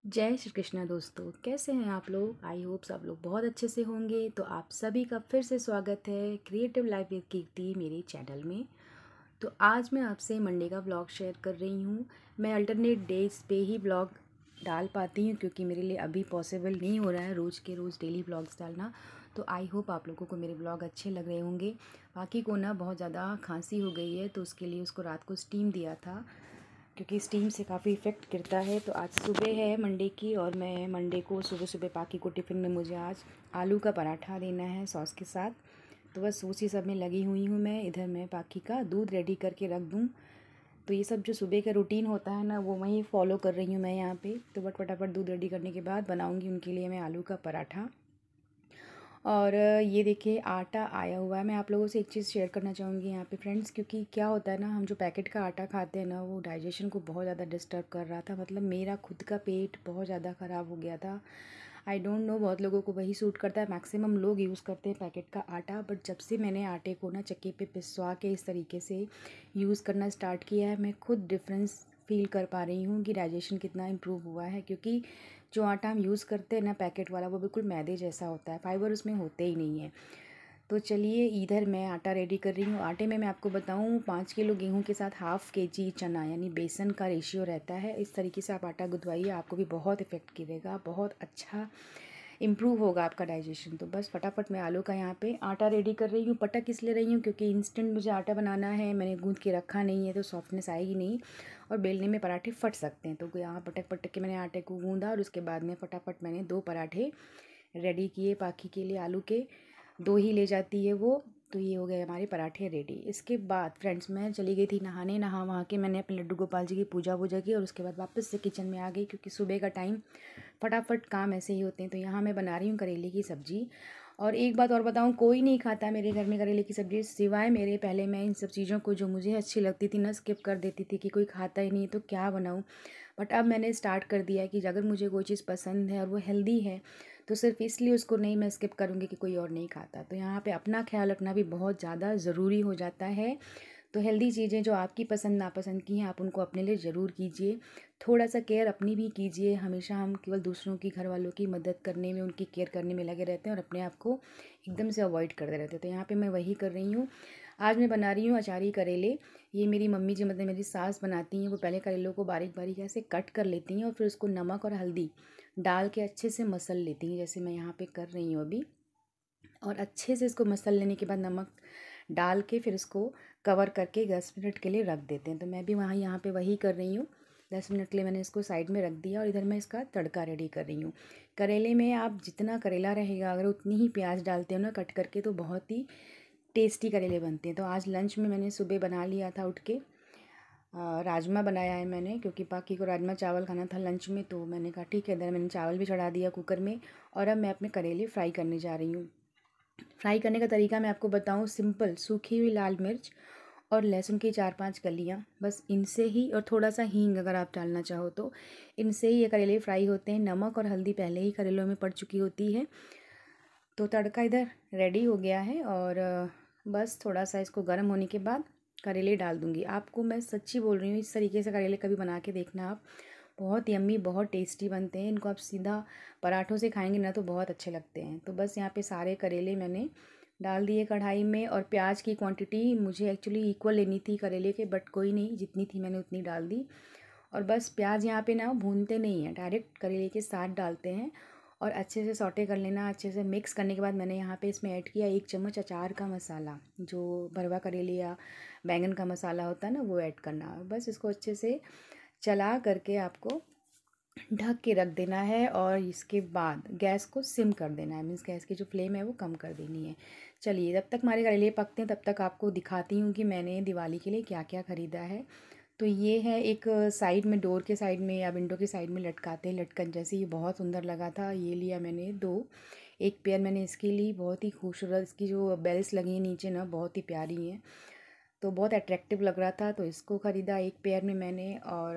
जय श्री कृष्णा दोस्तों, कैसे हैं आप लोग। आई होप सब लोग बहुत अच्छे से होंगे। तो आप सभी का फिर से स्वागत है क्रिएटिव लाइफ विद कीर्ति मेरे चैनल में। तो आज मैं आपसे मंडे का ब्लॉग शेयर कर रही हूँ। मैं अल्टरनेट डेज पे ही ब्लॉग डाल पाती हूँ क्योंकि मेरे लिए अभी पॉसिबल नहीं हो रहा है रोज़ के रोज़ डेली ब्लॉग्स डालना। तो आई होप आप लोगों को मेरे ब्लॉग अच्छे लग रहे होंगे। बाकी को ना बहुत ज़्यादा खांसी हो गई है तो उसके लिए उसको रात को स्टीम दिया था क्योंकि स्टीम से काफ़ी इफ़ेक्ट गिरता है। तो आज सुबह है मंडे की और मैं मंडे को सुबह सुबह पाकी को टिफ़िन में मुझे आज आलू का पराठा देना है सॉस के साथ। तो बस उसी सब में लगी हुई हूँ मैं। इधर मैं पाकी का दूध रेडी करके रख दूँ। तो ये सब जो सुबह का रूटीन होता है ना वो वही फॉलो कर रही हूँ मैं यहाँ पे। तो बट फटाफट दूध रेडी करने के बाद बनाऊँगी उनके लिए मैं आलू का पराठा। और ये देखिए आटा आया हुआ है। मैं आप लोगों से एक चीज़ शेयर करना चाहूँगी यहाँ पे फ्रेंड्स, क्योंकि क्या होता है ना, हम जो पैकेट का आटा खाते हैं ना वो डाइजेशन को बहुत ज़्यादा डिस्टर्ब कर रहा था। मतलब मेरा खुद का पेट बहुत ज़्यादा ख़राब हो गया था। आई डोंट नो, बहुत लोगों को वही सूट करता है। मैक्सिमम लोग यूज़ करते हैं पैकेट का आटा। बट जब से मैंने आटे को ना चक्की पे पिसवा के इस तरीके से यूज़ करना स्टार्ट किया है, मैं खुद डिफरेंस फ़ील कर पा रही हूँ कि डाइजेशन कितना इम्प्रूव हुआ है। क्योंकि जो आटा हम यूज़ करते हैं ना पैकेट वाला, वो बिल्कुल मैदे जैसा होता है, फाइबर उसमें होते ही नहीं है। तो चलिए इधर मैं आटा रेडी कर रही हूँ। आटे में मैं आपको बताऊँ 5 किलो गेहूँ के साथ हाफ़ केजी चना यानी बेसन का रेशियो रहता है। इस तरीके से आप आटा गुदवाइए, आपको भी बहुत इफ़ेक्ट गिरेगा, बहुत अच्छा इम्प्रूव होगा आपका डाइजेशन। तो बस फटाफट मैं आलू का यहाँ पे आटा रेडी कर रही हूँ। पटक इसलिए रही हूँ क्योंकि इंस्टेंट मुझे आटा बनाना है, मैंने गूँथ के रखा नहीं है तो सॉफ्टनेस आएगी नहीं और बेलने में पराठे फट सकते हैं। तो यहाँ पटक पटक के मैंने आटे को गूँधा और उसके बाद में फटाफट मैंने 2 पराठे रेडी किए पाकी के लिए। आलू के 2 ही ले जाती है वो। तो ये हो गए हमारे पराठे रेडी। इसके बाद फ्रेंड्स मैं चली गई थी नहाने। नहा वहाँ के मैंने अपने लड्डू गोपाल जी की पूजा वूजा की और उसके बाद वापस से किचन में आ गई क्योंकि सुबह का टाइम फटाफट काम ऐसे ही होते हैं। तो यहाँ मैं बना रही हूँ करेले की सब्ज़ी। और एक बात और बताऊँ, कोई नहीं खाता मेरे घर में करेले की सब्ज़ी सिवाय मेरे। पहले मैं इन सब चीज़ों को जो मुझे अच्छी लगती थी ना स्किप कर देती थी कि कोई खाता ही नहीं है तो क्या बनाऊँ। बट अब मैंने स्टार्ट कर दिया है कि अगर मुझे कोई चीज़ पसंद है और वो हेल्दी है तो सिर्फ इसलिए उसको नहीं मैं स्किप करूँगी कि कोई और नहीं खाता। तो यहाँ पे अपना ख्याल रखना भी बहुत ज़्यादा ज़रूरी हो जाता है। तो हेल्दी चीज़ें जो आपकी पसंद नापसंद की हैं आप उनको अपने लिए ज़रूर कीजिए। थोड़ा सा केयर अपनी भी कीजिए। हमेशा हम केवल दूसरों की, घर वालों की मदद करने में, उनकी केयर करने में लगे रहते हैं और अपने आप को एकदम से अवॉइड करते रहते हैं। तो यहाँ पे मैं वही कर रही हूँ। आज मैं बना रही हूँ अचारी करेले। ये मेरी मम्मी जी, मतलब मेरी सास बनाती हैं। वो पहले करेलों को बारीक बारीक ऐसे कट कर लेती हैं और फिर उसको नमक और हल्दी डाल के अच्छे से मसल लेती हैं, जैसे मैं यहाँ पे कर रही हूँ अभी। और अच्छे से इसको मसल लेने के बाद नमक डाल के फिर इसको कवर करके 10 मिनट के लिए रख देते हैं। तो मैं भी वहाँ यहाँ पे वही कर रही हूँ। 10 मिनट के लिए मैंने इसको साइड में रख दिया और इधर मैं इसका तड़का रेडी कर रही हूँ। करेले में आप जितना करेला रहेगा अगर उतनी ही प्याज डालते हो ना कट करके तो बहुत ही टेस्टी करेले बनते हैं। तो आज लंच में मैंने सुबह बना लिया था उठ के राजमा बनाया है मैंने, क्योंकि पाकी को राजमा चावल खाना था लंच में। तो मैंने कहा ठीक है, इधर मैंने चावल भी चढ़ा दिया कुकर में। और अब मैं अपने करेले फ्राई करने जा रही हूँ। फ्राई करने का तरीका मैं आपको बताऊँ, सिंपल सूखी हुई लाल मिर्च और लहसुन की 4-5 कलियाँ, बस इनसे ही, और थोड़ा सा हींग अगर आप डालना चाहो तो, इनसे ही ये करेले फ्राई होते हैं। नमक और हल्दी पहले ही करेलों में पड़ चुकी होती है। तो तड़का इधर रेडी हो गया है और बस थोड़ा सा इसको गर्म होने के बाद करेले डाल दूँगी। आपको मैं सच्ची बोल रही हूँ, इस तरीके से करेले कभी बना के देखना आप। बहुत यम्मी, बहुत टेस्टी बनते हैं। इनको आप सीधा पराठों से खाएंगे ना तो बहुत अच्छे लगते हैं। तो बस यहाँ पे सारे करेले मैंने डाल दिए कढ़ाई में। और प्याज की क्वांटिटी मुझे एक्चुअली इक्वल लेनी थी करेले के, बट कोई नहीं, जितनी थी मैंने उतनी डाल दी। और बस प्याज यहाँ पे ना भूनते नहीं हैं, डायरेक्ट करेले के साथ डालते हैं और अच्छे से सौटे कर लेना। अच्छे से मिक्स करने के बाद मैंने यहाँ पे इसमें ऐड किया 1 चम्मच अचार का मसाला, जो भरवा करेले या बैंगन का मसाला होता है ना, वो ऐड करना। बस इसको अच्छे से चला करके आपको ढक के रख देना है और इसके बाद गैस को सिम कर देना है। मीन्स गैस की जो फ्लेम है वो कम कर देनी है। चलिए जब तक हमारे करेले पकते हैं तब तक आपको दिखाती हूँ कि मैंने दिवाली के लिए क्या क्या ख़रीदा है। तो ये है एक साइड में, डोर के साइड में या विंडो के साइड में लटकाते हैं लटकन जैसे, ये बहुत सुंदर लगा था। ये लिया मैंने 2। एक पेयर मैंने इसकी ली, बहुत ही खूबसूरत। इसकी जो बेल्स लगी हैं नीचे ना बहुत ही प्यारी हैं, तो बहुत अट्रैक्टिव लग रहा था तो इसको ख़रीदा 1 पेयर में मैंने। और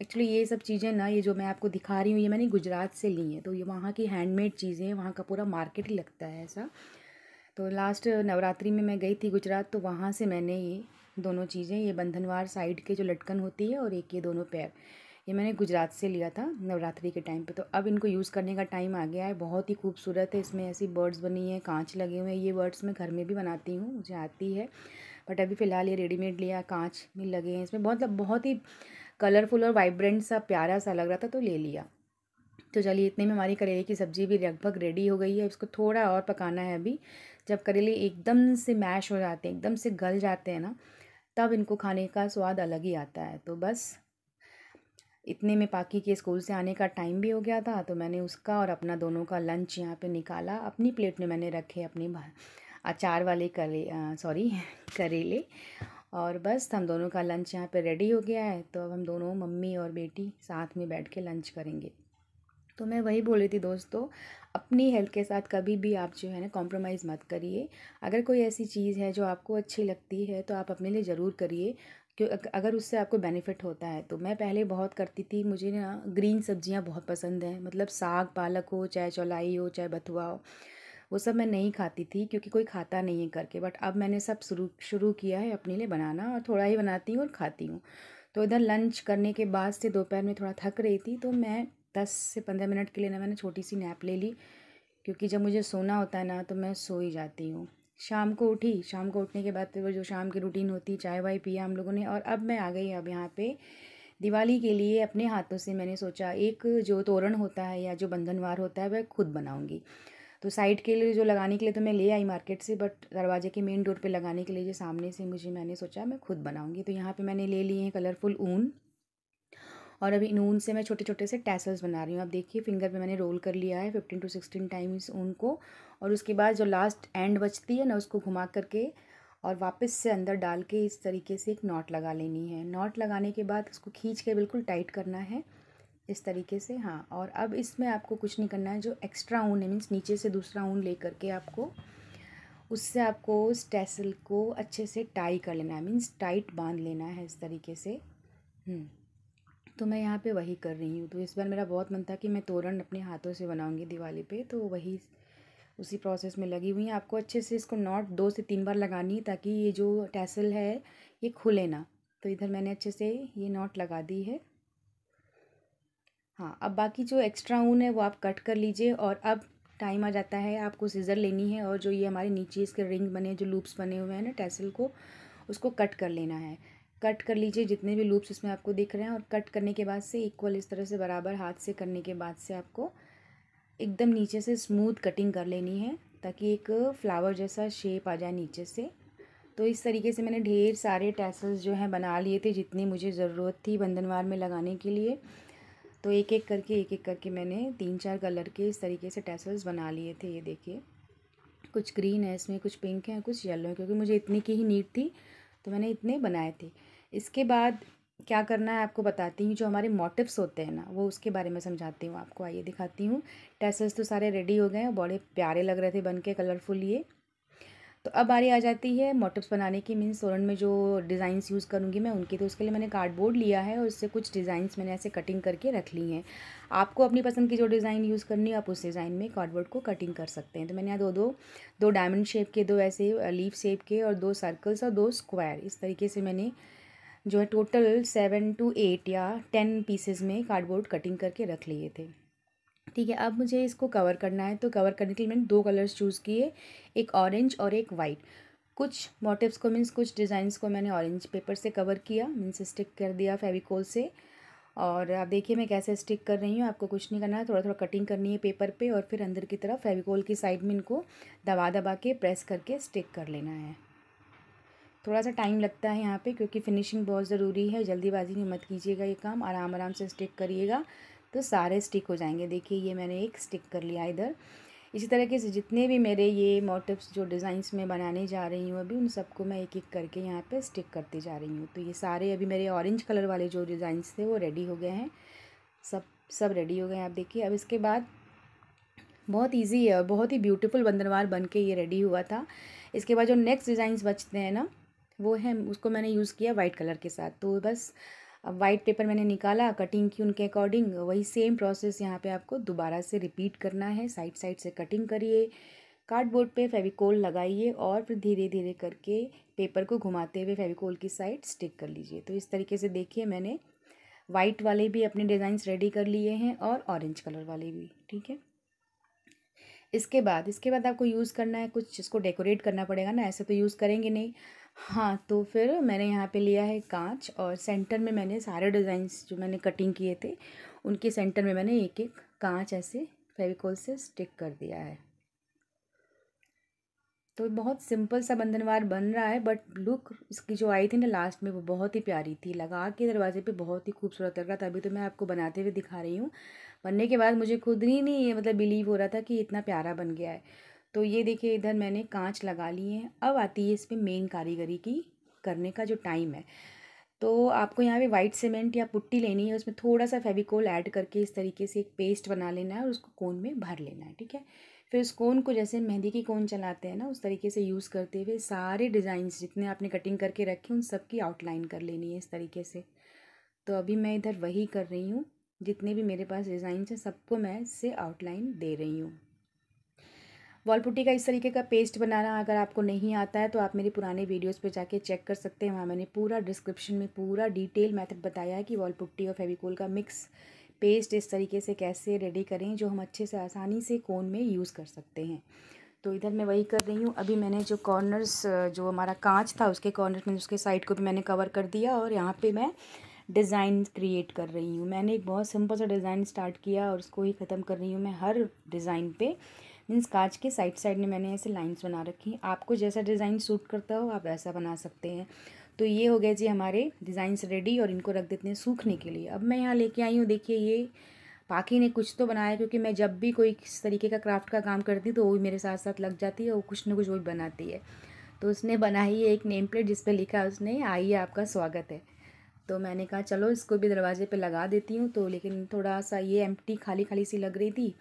एक्चुअली ये सब चीज़ें ना, ये जो मैं आपको दिखा रही हूँ, ये मैंने गुजरात से ली हैं। तो ये वहाँ की हैंडमेड चीज़ें हैं, वहाँ का पूरा मार्केट ही लगता है ऐसा। तो लास्ट नवरात्रि में मैं गई थी गुजरात, तो वहाँ से मैंने ये दोनों चीज़ें, ये बंधनवार साइड के जो लटकन होती है और एक ये दोनों पैर ये मैंने गुजरात से लिया था नवरात्रि के टाइम पे। तो अब इनको यूज़ करने का टाइम आ गया है। बहुत ही खूबसूरत है, इसमें ऐसी बर्ड्स बनी हैं, कांच लगे हुए हैं। ये बर्ड्स मैं घर में भी बनाती हूँ, मुझे आती है, बट अभी फ़िलहाल ये रेडीमेड लिया, कांच में लगे हैं इसमें। बहुत ही कलरफुल और वाइब्रेंट सा प्यारा सा लग रहा था तो ले लिया। तो चलिए इतने में हमारी करेले की सब्ज़ी भी लगभग रेडी हो गई है। इसको थोड़ा और पकाना है अभी। जब करेले एकदम से मैश हो जाते हैं, एकदम से गल जाते हैं ना, तब इनको खाने का स्वाद अलग ही आता है। तो बस इतने में पाकी के स्कूल से आने का टाइम भी हो गया था, तो मैंने उसका और अपना दोनों का लंच यहाँ पे निकाला। अपनी प्लेट में मैंने रखे अपने अचार वाले करेले। और बस हम दोनों का लंच यहाँ पे रेडी हो गया है। तो अब हम दोनों मम्मी और बेटी साथ में बैठ के लंच करेंगे। तो मैं वही बोल रही थी दोस्तों, अपनी हेल्थ के साथ कभी भी आप जो है ना कॉम्प्रोमाइज़ मत करिए। अगर कोई ऐसी चीज़ है जो आपको अच्छी लगती है तो आप अपने लिए ज़रूर करिए, क्यों अगर उससे आपको बेनिफिट होता है। तो मैं पहले बहुत करती थी, मुझे ना ग्रीन सब्जियां बहुत पसंद हैं, मतलब साग पालक हो, चाहे चौलाई हो, चाहे बथुआ हो, वो सब मैं नहीं खाती थी क्योंकि कोई खाता नहीं है करके। बट अब मैंने सब शुरू शुरू किया है अपने लिए बनाना, और थोड़ा ही बनाती हूँ और खाती हूँ। तो इधर लंच करने के बाद से दोपहर में थोड़ा थक रही थी, तो मैं 10 से 15 मिनट के लिए ना मैंने छोटी सी नैप ले ली, क्योंकि जब मुझे सोना होता है ना तो मैं सो ही जाती हूँ। शाम को उठी, शाम को उठने के बाद फिर वो जो शाम की रूटीन होती है, चाय वाय पिया हम लोगों ने। और अब मैं आ गई अब यहाँ पे दिवाली के लिए अपने हाथों से मैंने सोचा एक जो तोरण होता है या जो बंधनवार होता है वह खुद बनाऊँगी। तो साइड के लिए जो लगाने के लिए तो मैं ले आई मार्केट से, बट दरवाजे के मेन डोर पे लगाने के लिए जो सामने से मैंने सोचा मैं खुद बनाऊँगी। तो यहाँ पे मैंने ले लिए हैं कलरफुल ऊन, और अभी इन ऊन से मैं छोटे छोटे से टैसल्स बना रही हूँ। आप देखिए फिंगर पे मैंने रोल कर लिया है 15 to 16 टाइम्स ऊन को। और उसके बाद जो लास्ट एंड बचती है ना, उसको घुमा करके और वापस से अंदर डाल के इस तरीके से एक नॉट लगा लेनी है। नॉट लगाने के बाद उसको खींच के बिल्कुल टाइट करना है इस तरीके से। हाँ, और अब इसमें आपको कुछ नहीं करना है। जो एक्स्ट्रा ऊन है, मीन्स नीचे से दूसरा ऊन ले करके आपको उससे आपको उस टैसल को अच्छे से टाई कर लेना है, मीन्स टाइट बांध लेना है इस तरीके से। तो मैं यहाँ पे वही कर रही हूँ। तो इस बार मेरा बहुत मन था कि मैं तोरण अपने हाथों से बनाऊँगी दिवाली पे, तो वही उसी प्रोसेस में लगी हुई हैं। आपको अच्छे से इसको नॉट 2 से 3 बार लगानी है ताकि ये जो टैसल है ये खुले ना। तो इधर मैंने अच्छे से ये नॉट लगा दी है। हाँ, अब बाकी जो एक्स्ट्रा ऊन है वो आप कट कर लीजिए। और अब टाइम आ जाता है, आपको सीज़र लेनी है और जो ये हमारे नीचे इसके रिंग बने, जो लूप्स बने हुए हैं ना टैसल को, उसको कट कर लेना है। कट कर लीजिए जितने भी लूप्स इसमें आपको दिख रहे हैं। और कट करने के बाद से इक्वल इस तरह से बराबर हाथ से करने के बाद से आपको एकदम नीचे से स्मूथ कटिंग कर लेनी है ताकि एक फ्लावर जैसा शेप आ जाए नीचे से। तो इस तरीके से मैंने ढेर सारे टैसल्स जो हैं बना लिए थे, जितनी मुझे ज़रूरत थी बंधनवार में लगाने के लिए। तो एक एक करके मैंने 3-4 कलर के इस तरीके से टैसल्स बना लिए थे। ये देखिए, कुछ ग्रीन है इसमें, कुछ पिंक है, कुछ येलो है, क्योंकि मुझे इतनी की ही नीड थी तो मैंने इतने बनाए थे। इसके बाद क्या करना है आपको बताती हूँ। जो हमारे मोटिव्स होते हैं ना, वो उसके बारे में समझाती हूँ आपको। आइए दिखाती हूँ। टैसल्स तो सारे रेडी हो गए हैं, बड़े प्यारे लग रहे थे बन के, कलरफुल ये। तो अब बारी आ जाती है मोटिव्स बनाने की, मीन्स तोरण में जो डिज़ाइंस यूज़ करूँगी मैं उनकी। तो उसके लिए मैंने कार्डबोर्ड लिया है और उससे कुछ डिज़ाइंस मैंने ऐसे कटिंग करके रख ली हैं। आपको अपनी पसंद की जो डिज़ाइन यूज़ करनी है आप उस डिज़ाइन में कार्डबोर्ड को कटिंग कर सकते हैं। तो मैंने यहाँ दो डायमंड शेप के, दो ऐसे लीफ शेप के, और 2 सर्कल्स और 2 स्क्वायर, इस तरीके से मैंने जो है टोटल 7 to 8 या 10 पीसेस में कार्डबोर्ड कटिंग करके रख लिए थे। ठीक है, अब मुझे इसको कवर करना है। तो कवर करने के लिए मैंने 2 कलर्स चूज़ किए, एक ऑरेंज और एक वाइट। कुछ मोटिव्स को, मीन्स कुछ डिज़ाइंस को मैंने ऑरेंज पेपर से कवर किया, मीन्स स्टिक कर दिया फेविकोल से। और आप देखिए मैं कैसे स्टिक कर रही हूँ। आपको कुछ नहीं करना है, थोड़ा थोड़ा कटिंग करनी है पेपर पे, और फिर अंदर की तरफ फेविकोल की साइड में इनको दबा दबा के प्रेस करके स्टिक कर लेना है। थोड़ा सा टाइम लगता है यहाँ पे क्योंकि फिनिशिंग बहुत ज़रूरी है। जल्दीबाजी में मत कीजिएगा ये काम, आराम आराम से स्टिक करिएगा तो सारे स्टिक हो जाएंगे। देखिए ये मैंने एक स्टिक कर लिया इधर। इसी तरीके से जितने भी मेरे ये मोटिव्स जो डिज़ाइंस में बनाने जा रही हूँ अभी, उन सबको मैं एक एक करके यहाँ पे स्टिक करती जा रही हूँ। तो ये सारे अभी मेरे ऑरेंज कलर वाले जो डिज़ाइंस थे वो रेडी हो गए हैं, सब रेडी हो गए हैं। आप देखिए अब इसके बाद बहुत इजी है और बहुत ही ब्यूटीफुल बंदरवाल बन के ये रेडी हुआ था। इसके बाद जो नेक्स्ट डिज़ाइंस बचते हैं ना, वो है, उसको मैंने यूज़ किया वाइट कलर के साथ। तो बस अब वाइट पेपर मैंने निकाला, कटिंग की उनके अकॉर्डिंग। वही सेम प्रोसेस यहाँ पे आपको दोबारा से रिपीट करना है। साइड साइड से कटिंग करिए, कार्डबोर्ड पे फेविकोल लगाइए और फिर धीरे धीरे करके पेपर को घुमाते हुए फेविकोल की साइड स्टिक कर लीजिए। तो इस तरीके से देखिए मैंने वाइट वाले भी अपने डिज़ाइंस रेडी कर लिए हैं और ऑरेंज कलर वाले भी, ठीक है। इसके बाद आपको यूज़ करना है, कुछ इसको डेकोरेट करना पड़ेगा ना, ऐसे तो यूज़ करेंगे नहीं। हाँ, तो फिर मैंने यहाँ पे लिया है कांच, और सेंटर में मैंने सारे डिज़ाइंस जो मैंने कटिंग किए थे उनके सेंटर में मैंने एक एक कांच ऐसे फेविकोल से स्टिक कर दिया है। तो बहुत सिंपल सा बंधनवार बन रहा है, बट लुक इसकी जो आई थी ना लास्ट में वो बहुत ही प्यारी थी, लगा के दरवाजे पे बहुत ही खूबसूरत लग रहा था। अभी तो मैं आपको बनाते हुए दिखा रही हूँ, बनने के बाद मुझे खुद ही नहीं मतलब बिलीव हो रहा था कि इतना प्यारा बन गया है। तो ये देखिए इधर मैंने कांच लगा लिए हैं। अब आती है इसमें मेन कारीगरी की करने का जो टाइम है। तो आपको यहाँ पे वाइट सीमेंट या पुट्टी लेनी है, उसमें थोड़ा सा फेविकोल ऐड करके इस तरीके से एक पेस्ट बना लेना है और उसको कोन में भर लेना है, ठीक है। फिर उस कोन को जैसे मेहंदी की कोन चलाते हैं ना उस तरीके से यूज़ करते हुए सारे डिज़ाइंस जितने आपने कटिंग करके रखे उन सब की आउटलाइन कर लेनी है इस तरीके से। तो अभी मैं इधर वही कर रही हूँ, जितने भी मेरे पास डिज़ाइंस हैं सबको मैं इससे आउटलाइन दे रही हूँ। वॉल पुट्टी का इस तरीके का पेस्ट बनाना अगर आपको नहीं आता है तो आप मेरे पुराने वीडियोस पे जाके चेक कर सकते हैं, वहाँ मैंने पूरा डिस्क्रिप्शन में पूरा डिटेल मेथड बताया है कि वॉल पुट्टी और फेविकोल का मिक्स पेस्ट इस तरीके से कैसे रेडी करें जो हम अच्छे से आसानी से कोन में यूज़ कर सकते हैं। तो इधर मैं वही कर रही हूँ। अभी मैंने जो कॉर्नर्स जो हमारा कांच था उसके कॉर्नर में उसके साइड को भी मैंने कवर कर दिया, और यहाँ पे मैं डिज़ाइन क्रिएट कर रही हूँ। मैंने एक बहुत सिंपल सा डिज़ाइन स्टार्ट किया और उसको ही ख़त्म कर रही हूँ मैं हर डिज़ाइन पे। मीन्स कांच के साइड साइड में मैंने ऐसे लाइंस बना रखी हैं, आपको जैसा डिज़ाइन सूट करता हो आप वैसा बना सकते हैं। तो ये हो गया जी हमारे डिज़ाइंस रेडी, और इनको रख देते हैं सूखने के लिए। अब मैं यहाँ लेके आई हूँ, देखिए ये पाखी ने कुछ तो बनाया, क्योंकि मैं जब भी कोई किस तरीके का क्राफ्ट का काम करती हूँ तो वो भी मेरे साथ साथ लग जाती है और कुछ ना कुछ वो भी बनाती है। तो उसने बनाई है एक नेम प्लेट जिस पर लिखा है उसने, आइए आपका स्वागत है। तो मैंने कहा चलो इसको भी दरवाजे पे लगा देती हूँ। तो लेकिन थोड़ा सा ये एम्प्टी खाली खाली सी लग रही थी,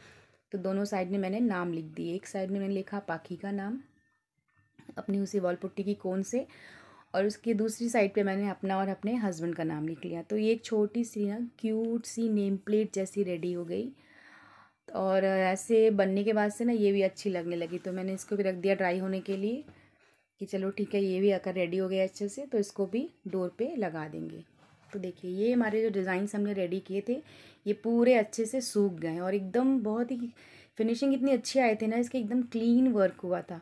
तो दोनों साइड में मैंने नाम लिख दिए। एक साइड में मैंने लिखा पाखी का नाम अपनी उसी वॉल पुट्टी की कोन से, और उसकी दूसरी साइड पे मैंने अपना और अपने हस्बैंड का नाम लिख लिया। तो ये एक छोटी सी ना क्यूट सी नेम प्लेट जैसी रेडी हो गई, और ऐसे बनने के बाद से ना ये भी अच्छी लगने लगी। तो मैंने इसको भी रख दिया ड्राई होने के लिए कि चलो ठीक है ये भी आकर रेडी हो गया अच्छे से, तो इसको भी डोर पे लगा देंगे। तो देखिए ये हमारे जो डिज़ाइंस हमने रेडी किए थे ये पूरे अच्छे से सूख गए हैं, और एकदम बहुत ही फिनिशिंग इतनी अच्छी आए थे ना इसके, एकदम क्लीन वर्क हुआ था।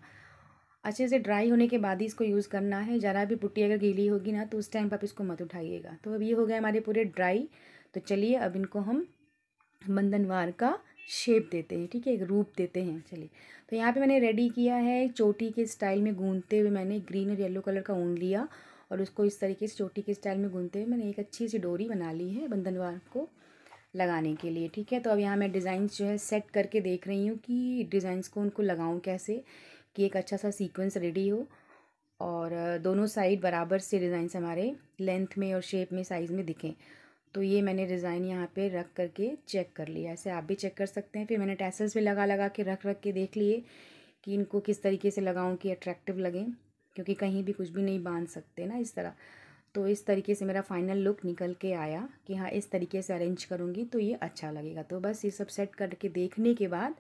अच्छे से ड्राई होने के बाद ही इसको यूज़ करना है, ज़रा भी पुट्टी अगर गीली होगी ना तो उस टाइम पर आप इसको मत उठाइएगा। तो अब ये हो गया हमारे पूरे ड्राई। तो चलिए अब इनको हम बंधनवार का शेप देते हैं, ठीक है, एक रूप देते हैं। चलिए, तो यहाँ पे मैंने रेडी किया है चोटी के स्टाइल में गूंथते हुए, मैंने ग्रीन और येलो कलर का ऊन लिया और उसको इस तरीके से चोटी के स्टाइल में गूंथते हुए मैंने एक अच्छी सी डोरी बना ली है बंधनवार को लगाने के लिए, ठीक है। तो अब यहाँ मैं डिज़ाइंस जो है सेट करके देख रही हूँ कि डिज़ाइंस को उनको लगाऊँ कैसे कि एक अच्छा सा सीक्वेंस रेडी हो, और दोनों साइड बराबर से डिज़ाइंस हमारे लेंथ में और शेप में साइज़ में दिखें। तो ये मैंने डिज़ाइन यहाँ पे रख करके चेक कर लिया, ऐसे आप भी चेक कर सकते हैं। फिर मैंने टैसल्स भी लगा लगा के रख रख के देख लिए कि इनको किस तरीके से लगाऊं कि अट्रैक्टिव लगें, क्योंकि कहीं भी कुछ भी नहीं बांध सकते ना इस तरह। तो इस तरीके से मेरा फाइनल लुक निकल के आया कि हाँ इस तरीके से अरेंज करूँगी तो ये अच्छा लगेगा। तो बस ये सब सेट करके देखने के बाद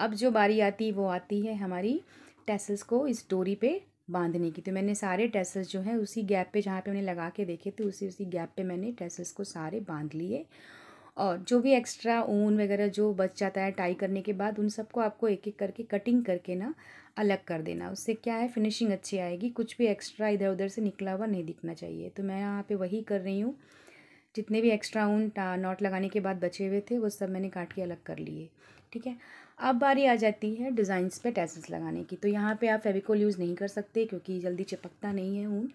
अब जो बारी आती वो आती है हमारी टैसल्स को इस डोरी पे बांधने की। तो मैंने सारे टैसल्स जो हैं उसी गैप पे जहाँ पे मैंने लगा के देखे थे उसी उसी गैप पे मैंने टैसल्स को सारे बांध लिए, और जो भी एक्स्ट्रा ऊन वगैरह जो बच जाता है टाई करने के बाद उन सबको आपको एक एक करके कटिंग करके ना अलग कर देना। उससे क्या है फिनिशिंग अच्छी आएगी, कुछ भी एक्स्ट्रा इधर उधर से निकला हुआ नहीं दिखना चाहिए। तो मैं यहाँ पे वही कर रही हूँ, जितने भी एक्स्ट्रा ऊन नॉट लगाने के बाद बचे हुए थे वो सब मैंने काट के अलग कर लिए, ठीक है। अब बारी आ जाती है डिज़ाइंस पे टैसल्स लगाने की। तो यहाँ पे आप फेविकोल यूज़ नहीं कर सकते क्योंकि जल्दी चिपकता नहीं है ऊन।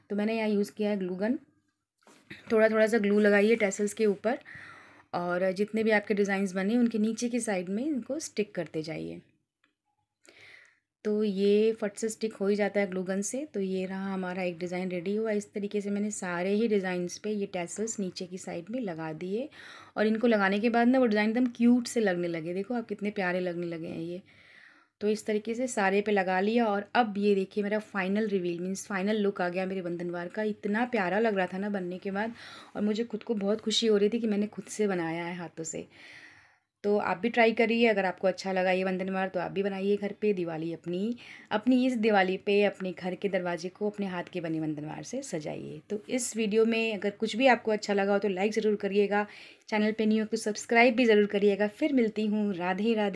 तो मैंने यहाँ यूज़ किया है ग्लू गन। थोड़ा थोड़ा सा ग्लू लगाइए टैसल्स के ऊपर, और जितने भी आपके डिज़ाइंस बने उनके नीचे की साइड में इनको स्टिक करते जाइए। तो ये फट से स्टिक हो ही जाता है ग्लू गन से। तो ये रहा हमारा एक डिज़ाइन रेडी हुआ। इस तरीके से मैंने सारे ही डिज़ाइंस पे ये टैसल्स नीचे की साइड में लगा दिए, और इनको लगाने के बाद ना वो डिज़ाइन एकदम क्यूट से लगने लगे। देखो आप कितने प्यारे लगने लगे हैं ये। तो इस तरीके से सारे पे लगा लिया, और अब ये देखिए मेरा final reveal means final look आ गया मेरे बंधनवार का। इतना प्यारा लग रहा था ना बनने के बाद, और मुझे खुद को बहुत खुशी हो रही थी कि मैंने खुद से बनाया है हाथों से। तो आप भी ट्राई करिए। अगर आपको अच्छा लगा ये वंदन व्यवहार तो आप भी बनाइए घर पे। दिवाली अपनी अपनी इस दिवाली पे अपने घर के दरवाजे को अपने हाथ के बने वंदन व्यवहार से सजाइए। तो इस वीडियो में अगर कुछ भी आपको अच्छा लगा हो तो लाइक ज़रूर करिएगा, चैनल पे न्यू हो तो सब्सक्राइब भी ज़रूर करिएगा। फिर मिलती हूँ। राधे राधे।